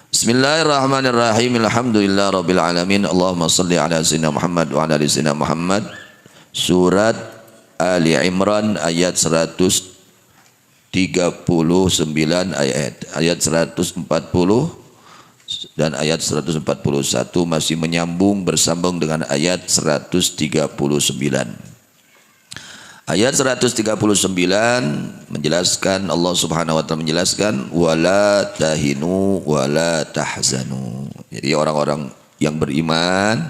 Bismillahirrahmanirrahim. Alhamdulillah rabbil alamin. Allahumma salli ala sayyidina Muhammad wa ala ali sayyidina Muhammad. Surat Ali Imran ayat 139 ayat 140 dan ayat 141 masih menyambung bersambung dengan ayat 139. Ayat 139 menjelaskan, Allah Subhanahu wa taala menjelaskan wala tahinu wala tahzanu. Jadi orang-orang yang beriman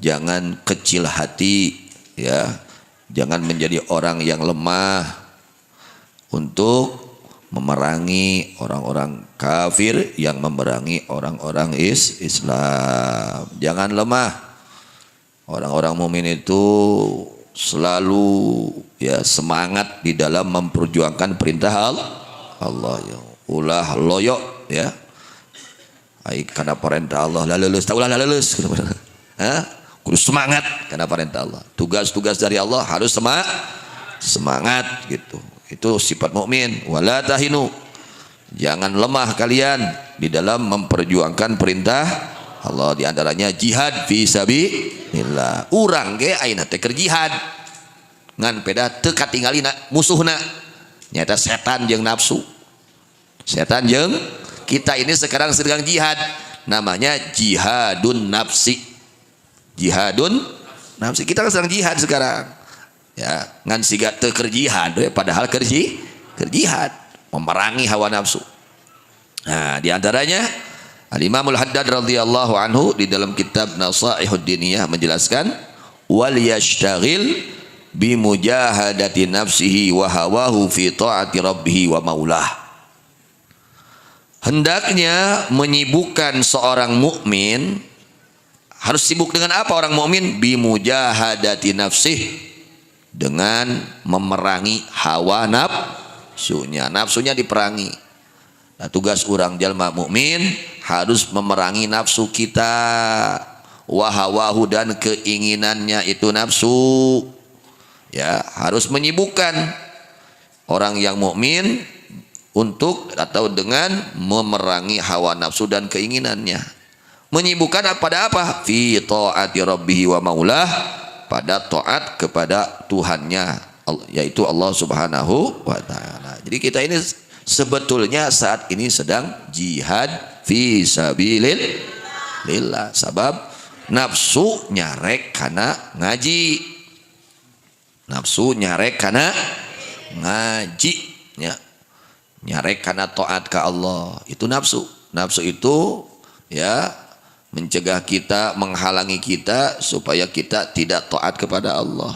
jangan kecil hati, ya. Jangan menjadi orang yang lemah untuk memerangi orang-orang kafir yang memerangi orang-orang Islam. Jangan lemah. Orang-orang mukmin itu selalu ya semangat di dalam memperjuangkan perintah Allah, ya. Ulah loyok, ya. Ai karena perintah Allah laleus, taulah laleus. Kudu semangat karena perintah Allah. Tugas-tugas dari Allah harus semangat gitu. Itu sifat mukmin. Wala tahinu. Jangan lemah kalian di dalam memperjuangkan perintah Allah, di antaranya jihad fi sabilillah. Urang ge ayeuna teh keur jihad ngan peda teu katinggalina musuhna nyata setan jeung nafsu. Setan jeung kita ini sekarang sedang jihad, namanya jihadun nafsi. Jihadun nafsi, kita kan sedang jihad sekarang, ya. Ngan siga teu keur jihad padahal keur jihad memerangi hawa nafsu. Nah, di antaranya Al-Imamul Haddad radhiyallahu anhu di dalam kitab Nasaihud Diniyah menjelaskan wal yashtaghil bi mujahadati nafsihi wa hawahu fi ta'ati rabbih wa maulah. Hendaknya menyibukkan seorang mukmin, harus sibuk dengan apa orang mukmin? Bi mujahadati nafsih, dengan memerangi hawa nafsunya. Nafsunya diperangi. Nah, tugas orang jalma mukmin harus memerangi nafsu kita, wahawahu, dan keinginannya itu nafsu, ya. Harus menyibukkan orang yang mukmin untuk atau dengan memerangi hawa nafsu dan keinginannya. Menyibukkan pada apa? Fi ta'ati rabbih wa maulah, pada taat kepada Tuhannya, yaitu Allah Subhanahu wa taala. Jadi kita ini sebetulnya saat ini sedang jihad fi sabilillah. Sabab nafsu nyarek karena ngaji. Nafsu nyarek karena ngaji, ya. Nyarek karena taat ke Allah. Itu nafsu. Nafsu itu, ya, mencegah kita, menghalangi kita supaya kita tidak taat kepada Allah.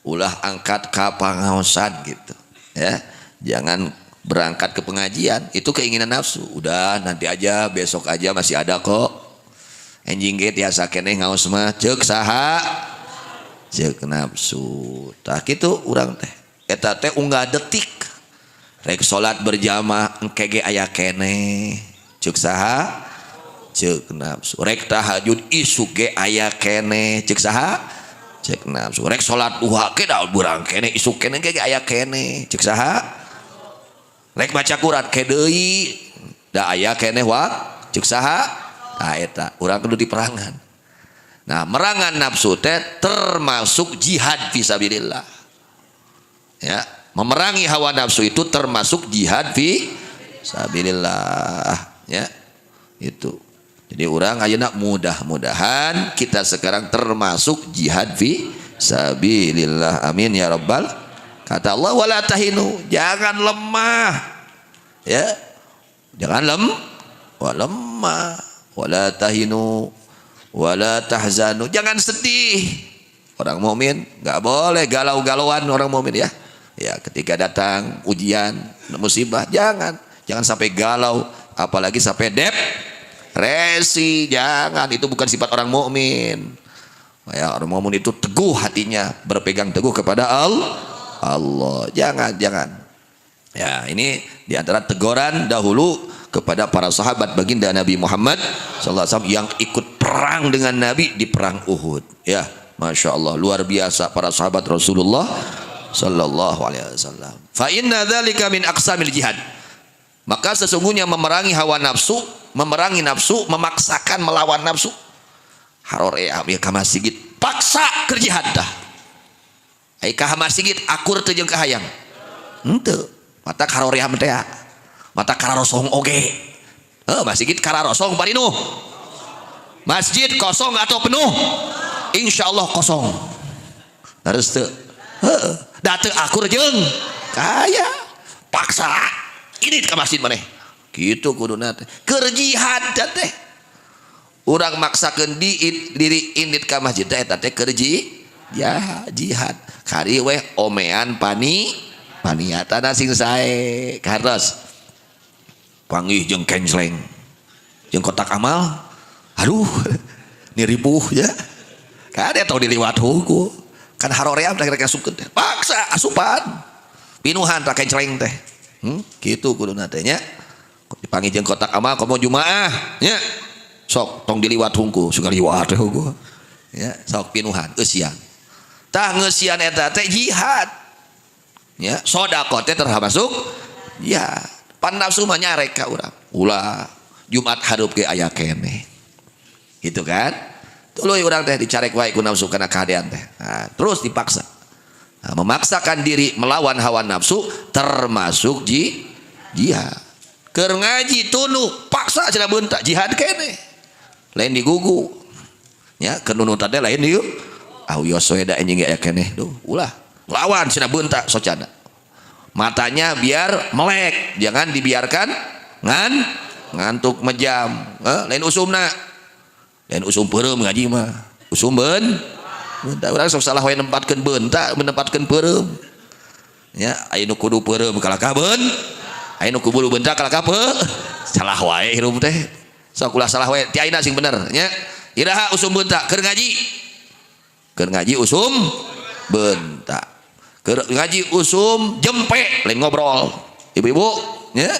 Ulah angkat ka pangaosan gitu, ya. Jangan berangkat ke pengajian, itu keinginan nafsu. Udah nanti aja, besok aja, masih ada kok. Enjing ge tiasa keneh ngaos mah ceuk saha? Ceuk nafsu. Tah kitu urang teh. Eta teh unggah detik. Rek salat berjamaah engke ge aya keneh. Ceuk saha? Ceuk nafsu. Rek tahajud isuk ge aya keneh. Ceuk saha? Ceuk nafsu. Rek salat duha ge da urang keneh, isuk keneh ge aya keneh. Ceuk saha? Rek baca Quran ke deui da aya keneh wa ceuk saha? Nah eta urang kudu diperangan. Nah, merangan nafsu teh termasuk jihad fisabilillah. Ya, memerangi hawa nafsu itu termasuk jihad fisabilillah, ya. Itu. Jadi urang ayeuna mudah-mudahan kita sekarang termasuk jihad fisabilillah. Amin ya rabbal. Kata Allah wala tahinu, jangan lemah, ya. Jangan lemah. Wala tahinu wala tahzanu, jangan sedih. Orang mukmin enggak boleh galau-galauan orang mukmin, ya. Ya, ketika datang ujian, musibah, jangan sampai galau, apalagi sampai depresi, jangan. Itu bukan sifat orang mukmin. Ya, orang mukmin itu teguh hatinya, berpegang teguh kepada Allah. Jangan. Ya, ini diantara teguran dahulu kepada para sahabat baginda Nabi Muhammad SAW yang ikut perang dengan Nabi di perang Uhud. Ya, masya Allah, luar biasa para sahabat Rasulullah Sallallahu Alaihi Wasallam. Fa inna dzalika min aqsamil jihad. Maka sesungguhnya memerangi hawa nafsu memerangi nafsu, memaksakan melawan nafsu. Haroream ya ka masjid, paksa keur jihad dah. Ai ka masjid akur teu jeung kahayang. Henteu. Mata haroream teh. Mata kararosong oge. Masjid kararosong bari nuh. Masjid kosong atau penuh? Insyaallah kosong. Harus teu. Da teu akur jeung kaya. Paksa. Ini ka masjid maneh. Kitu kuduna teh. Keur jihad teh. Urang maksakeun diri indit ka masjid teh eta teh keur jihad. Kari weh omean paniatana sing sae karos. Panggih jeung kenceleng. Jeung kotak amal. Aduh, niripuh ya. Kade tau diliwat hukum. Kan haroream teh rek asupkeun teh. Paksa asupan. Pinuhan tak kenceleng teh. Kitu kuduna teh nya. Dipanggih jeung kotak amal komo jumaah nya. Sok tong diliwat hungku suka liwat hungku ya sok pinuhan eusian tah ngeusian eta teh jihad ya sedekah teh termasuk ya pan nafsu mah nyarek ka urang ulah Jumat harup ge aya keneh gitu kan tuluy urang teh dicarek wae ku nafsu kana kahadean teh nah, terus dipaksa memaksakan diri melawan hawa nafsu termasuk jihad keur ngaji tunduk paksa cenah beuntak jihad keneh lain digugu ya kenunut teh lain dieu awios we da anjing aya keneh duh ulah lawan cenah beuntak socana matanya biar melek jangan dibiarkan ngantuk mejam lain usumna lain usum peureum ngaji mah usum beuntak urang sok salah we nempatkeun beuntak menempatkeun peureum ya aya nu kudu peureum kalaka beun aya nu kudu beuntak kalaka salah wae hirup teh sok ulah salah we ti ayeuna sing bener nya iraha usum beuntak keur ngaji usum beuntak keur ngaji usum jempe lain ngobrol ibu-ibu nya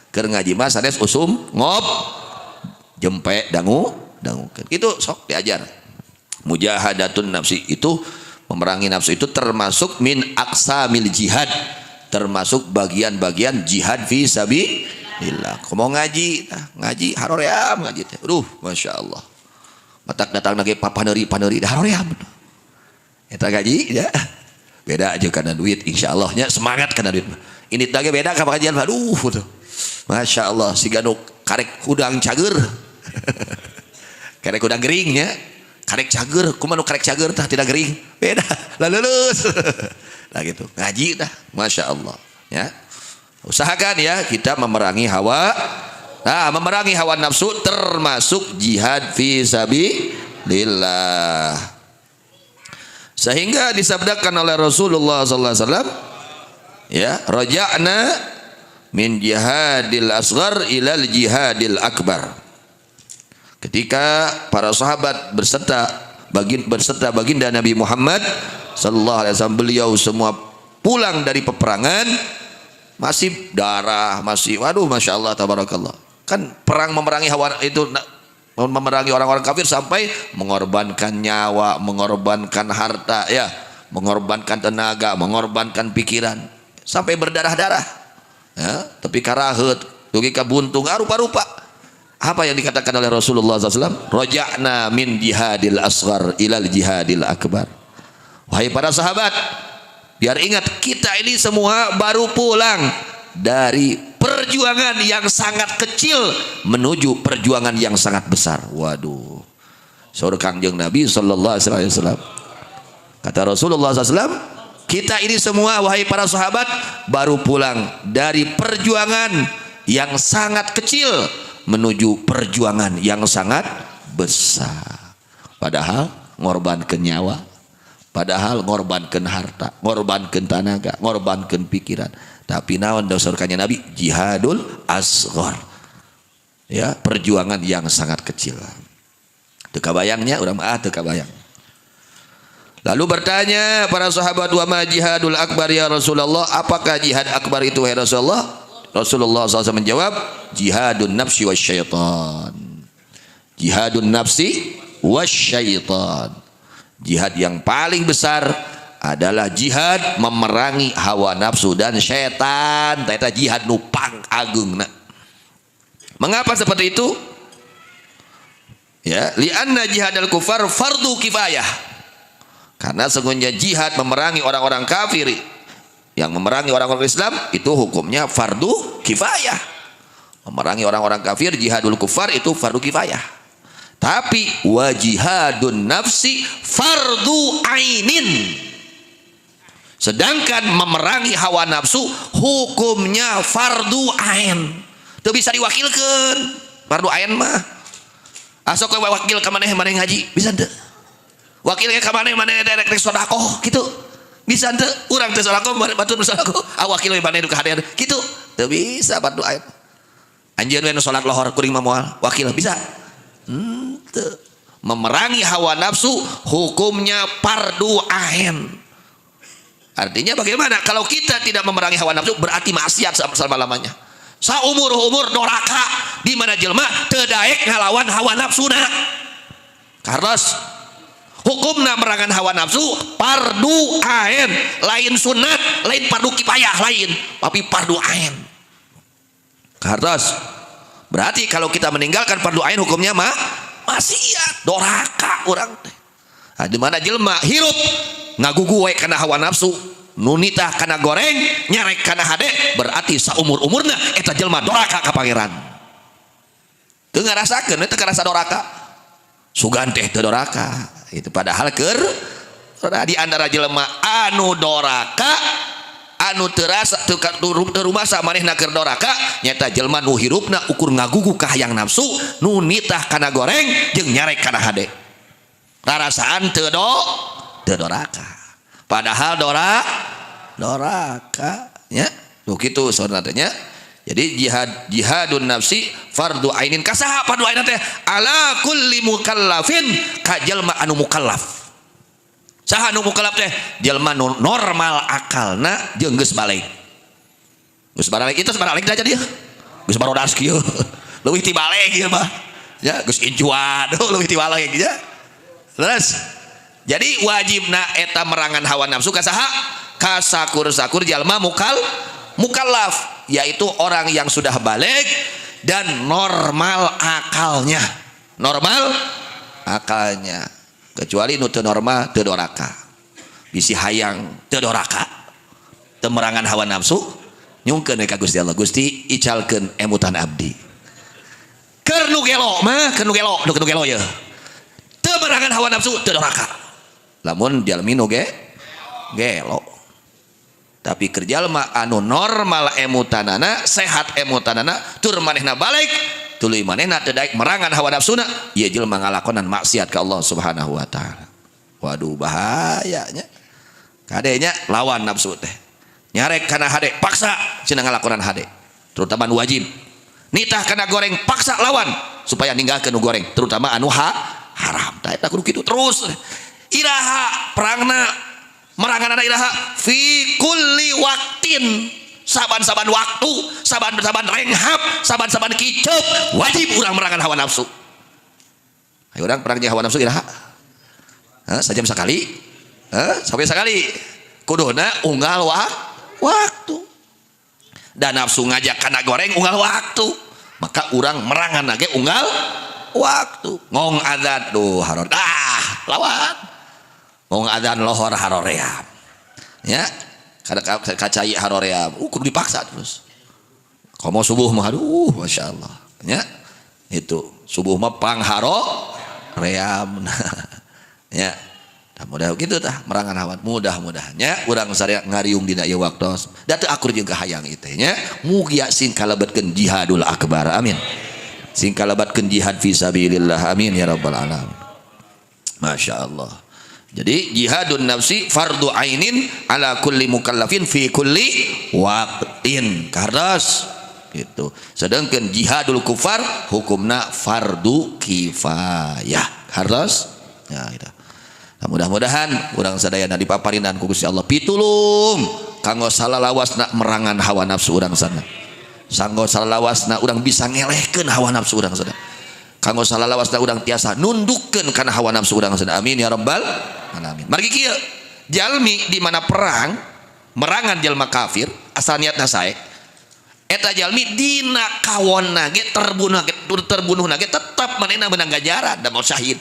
keur ngaji mah sanes usum jempe dangukeun kitu sok diajar mujahadatun nafsi itu memerangi nafsu itu termasuk min aqsamil jihad termasuk bagian-bagian jihad fi sabilillah. Mau ngaji haroream ngaji teh. Aduh, Masya Allah. Matak datang lagi paneuri dah haroream. Eta ngaji ya. Beda aja karena duit insyaallah nya semangat karena duit. Ini lagi beda ka kajian aduh tuh. Masya Allah si ganu karek hudang cager. Karek hudang gering nya. Karek cager, kumaha nu karek cager tah tidak gering. Beda. Lah lulus. Nah gitu. Ngaji dah. Masya Allah ya. Usahakan ya kita memerangi hawa. Nah, memerangi hawa nafsu termasuk jihad fi sabilillah. Sehingga disabdakan oleh Rasulullah sallallahu alaihi wasallam ya, raja'na min jihadil asghar ilal jihadil akbar. Ketika para sahabat berserta baginda Nabi Muhammad sallallahu alaihi wasallam beliau semua pulang dari peperangan masih darah masih waduh Masya Allah tabarakallah kan perang memerangi hawa itu memerangi orang-orang kafir sampai mengorbankan nyawa mengorbankan harta ya mengorbankan tenaga mengorbankan pikiran sampai berdarah-darah ya tapi karaheut dugi ka buntung rupa-rupa apa yang dikatakan oleh Rasulullah SAW raja'na min jihadil asghar ilal jihadil akbar wahai para sahabat biar ingat kita ini semua baru pulang dari perjuangan yang sangat kecil menuju perjuangan yang sangat besar. Waduh. Saur Kangjeng Nabi sallallahu alaihi wasallam. Kata Rasulullah SAW, kita ini semua wahai para sahabat baru pulang dari perjuangan yang sangat kecil menuju perjuangan yang sangat besar. Padahal ngorbankeun nyawa padahal ngorbankeun harta, ngorbankeun tenaga, ngorbankeun pikiran. Tapi naon dasarkannya Nabi jihadul asghar. Ya, perjuangan yang sangat kecil. Teu kabayangnya urang teu kabayang. Lalu bertanya para sahabat wa ma jihadul akbar ya Rasulullah? Apakah jihad akbar itu wahai Rasulullah? Rasulullah SAW menjawab jihadun nafsi wasyaitan. Jihadun nafsi wasyaitan. Jihad yang paling besar adalah jihad memerangi hawa nafsu dan setan. Eta jihad nu pang agungna. Mengapa seperti itu? Ya, li'anna jihadal kufar fardu kifayah. Karena sesungguhnya jihad memerangi orang-orang kafir, yang memerangi orang-orang Islam itu hukumnya fardu kifayah. Memerangi orang-orang kafir, jihadul kufar itu fardu kifayah. Tapi wa jihadun nafsi fardu ainin. Sedangkan memerangi hawa nafsu hukumnya fardu ain. Itu bisa diwakilkan. Fardu ain mah asok wakil ke maneh ngaji bisa ente wakilnya ke maneh direct sedekah gitu bisa ente urang teh sedekah batur sedekah wakil we maneh ka hadir gitu teu bisa fardu ain. Anjeun we nu salat lohor kuring mah moal wakil bisa teu. Memerangi hawa nafsu hukumnya fardu ain. Artinya bagaimana kalau kita tidak memerangi hawa nafsu berarti maksiat selama-lamanya. Saumur-umur doraka di mana jelma teu daek ngalawan hawa nafsuna. Karos hukumna merangan hawa nafsu fardu ain, lain sunat, lain fardu kifayah lain, tapi fardu ain. Karos berarti kalau kita meninggalkan fardu ain hukumnya maksiat, doraka urang teh. Di mana jelma hirup ngagugu we kana hawa nafsu, nunitah kana goreng nyarek kana hade, berarti saumur-umurna eta jelma doraka ka pangeran. Teu ngarasakeun teu karasa doraka. Sugan teh teu doraka. Itu padahal keur di antara jelema anu doraka, anu teu rasa teu rumasa manehna keur doraka nyata jelma nu hirupna ukur ngagugu ka hayang nafsu, nunitah kana goreng jeung nyarek kana hade. Rarasaan teu doraka. Padahal doraka ya begitu saudara. Jadi jihadun nafsi fardu ainin. Kasaha fardu ainin teh ala kulli mukallafin ka jalma anu mukallaf. Saha anu mukallaf teh jalma normal akalna jeung geus balik. Geus balik itu sabaraleg aja dia. Geus barodas kieu. Leuwih ti balik ieu mah. Ya geus incuan leuwih ti balik ya. Terus jadi wajibna eta merangan hawa nafsu kasaha kasakur-sakur jalma mukallaf, yaitu orang yang sudah balik dan normal akalnya, kecuali nu teu normal teu doraka, bisi hayang teu doraka, teu merangan hawa nafsu nyungkeun ka Gusti Allah, Gusti icalkeun emutan abdi keur nu gelo mah keur nu gelo ye teu merangan hawa nafsu teu doraka. Lamun jalmi nu gelo tapi kerjalma anu normal emutanana, sehat emutanana, tur manehna balik tuluy manehna teu daek merangan hawa nafsuna, ieu jelema ngalakonan maksiat ka Allah Subhanahu wa taala. Waduh bahayanya. Kadenya lawan nafsu teh. Nyarek kana hade paksa cenah ngalakonan hade. Terutama nu wajib. Nitah kana goreng paksa lawan supaya ninggalkeun nu goreng, terutama anu haram. Tah eta kudu kitu terus. Iraha perangna meranganana iraha fi kulli waktin, saban-saban waktu, saban-saban renghap, saban-saban kicep wajib urang merangan hawa nafsu. Ayo urang perang jeung hawa nafsu iraha sajam sakali, sampai sekali kuduna unggal waktu. Dan nafsu ngajak kana goreng unggal waktu, maka urang merangan lagi unggal waktu. Ngong adzan duh haror lawan ngong adzan lohor haroream ya kada kacai haroream kudu dipaksa terus. Komo subuh mah aduh masya Allah ya itu subuh mah pang haroream ya mudah gitu tah merangan hawa mudah-mudahnya urang sadaya ngariung dina ieu waktos da teu akur jeung kahayang ieu teh nya mugi sing kalebetkeun jihadul akbar amin, sing kalebetkeun jihad fi sabilillah amin ya rabbal alamin. Masya Allah. Jadi jihadun nafsi fardu ainin ala kulli mukallafin fi kulli waqtin kardas gitu. Sedangkan jihadul kufar hukumna fardu kifayah kardas ya gitu. Nah, mudah-mudahan urang sadayana dipaparinan ku Gusti Allah pitulung kanggo salalawasna merangan hawa nafsu urang sana. Sanggo salalawasna urang bisa ngelehkeun hawa nafsu urang sana. Kanggo salalawasna urang tiasa nundukkeun kana hawa nafsu urang sana. Amin ya rabbal alamin. Margi kieu jalmi di mana perang merangan jalma kafir asal niatna sae eta jalmi dina kawonna ge terbunuh ge tetap manehna menang ganjaran da maut syahid.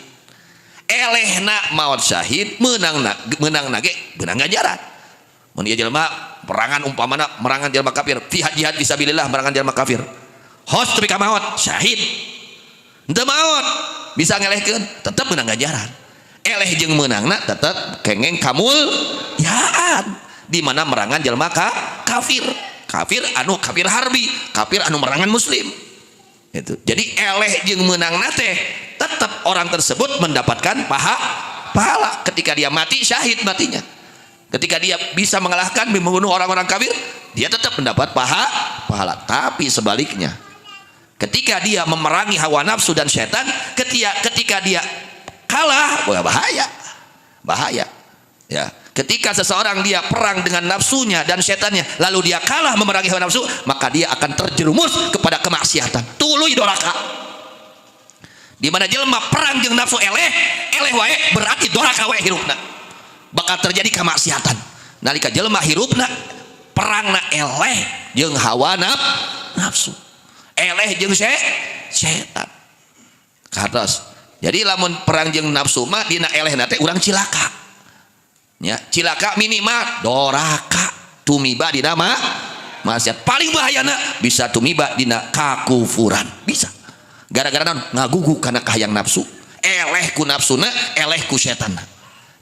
Elehna maut syahid menang ge menang ganjaran. Mun ieu jelema perangan umpamana merangan jelema kafir, jihad fisabilillah merangan jelema kafir. Hos tepi ka maut syahid. Henteu maut bisa ngelehkeun tetap menang ganjaran. Eleh jeung menangna tetap kengeng kamul yaan di mana merangan jelema kafir anu kafir harbi, kafir anu merangan muslim itu. Jadi eleh jeung menangna teh tetap orang tersebut mendapatkan pahala ketika dia mati syahid matinya. Ketika dia bisa mengalahkan membunuh orang-orang kafir, dia tetap mendapat pahala. Tapi sebaliknya, ketika dia memerangi hawa nafsu dan setan, ketika dia kalah, bahaya ya. Ketika seseorang dia perang dengan nafsunya dan setannya, lalu dia kalah memerangi hawa nafsu, maka dia akan terjerumus kepada kemaksiatan. Tuluy doraka. Di mana jelema perang jeung nafsu eleh wae berarti doraka wae hirupna. Bakal terjadi kemaksiatan. Nalika jelema hirupna perangna eleh jeung hawa nafsu. Eleh jeung setan. Kados. Jadi lamun perang jeung nafsu mah dina elehna teh urang cilaka. Ya, cilaka minimal doraka tumiba dina maksiat. Paling bahayana bisa tumiba dina kakufuran. Bisa. Gara-gara ngagugu kana kahayang nafsu. Eleh ku nafsuna, eleh ku setanna.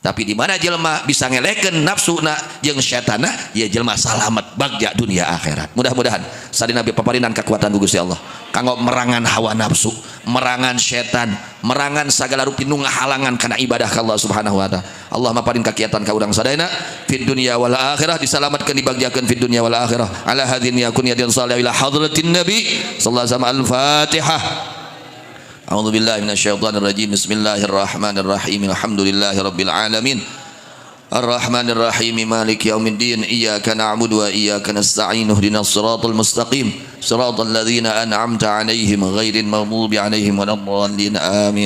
Tapi di mana jelema bisa ngelehkeun nafsuna jeung setanna, ya jelema salamet bagja dunia akhirat. Mudah-mudahan sadina paparinan kekuatan ku Gusti Allah kanggo merangan hawa nafsu, merangan setan, merangan segala rupi nu ngahalangan kana ibadah ka Allah Subhanahu wa taala. Allah maparin kakiatan ka urang sadayana fid dunya wal akhirah, disalamatkeun dibagjakeun fid dunya wal akhirah. Ala hadzin yakun yadin salih ila hadratin nabi sallallahu alaihi wasallam. Al-Fatihah. A'udzu billahi minasyaitonir rajim. Bismillahirrahmanirrahim. Alhamdulillahi rabbil alamin. Arrahmanir rahim. Maliki yaumiddin. Iyyaka na'budu wa iyyaka nasta'in. Ihdinas siratal mustaqim. Siratal ladzina an'amta 'alaihim ghairil maghdubi 'alaihim waladdallin. Amin.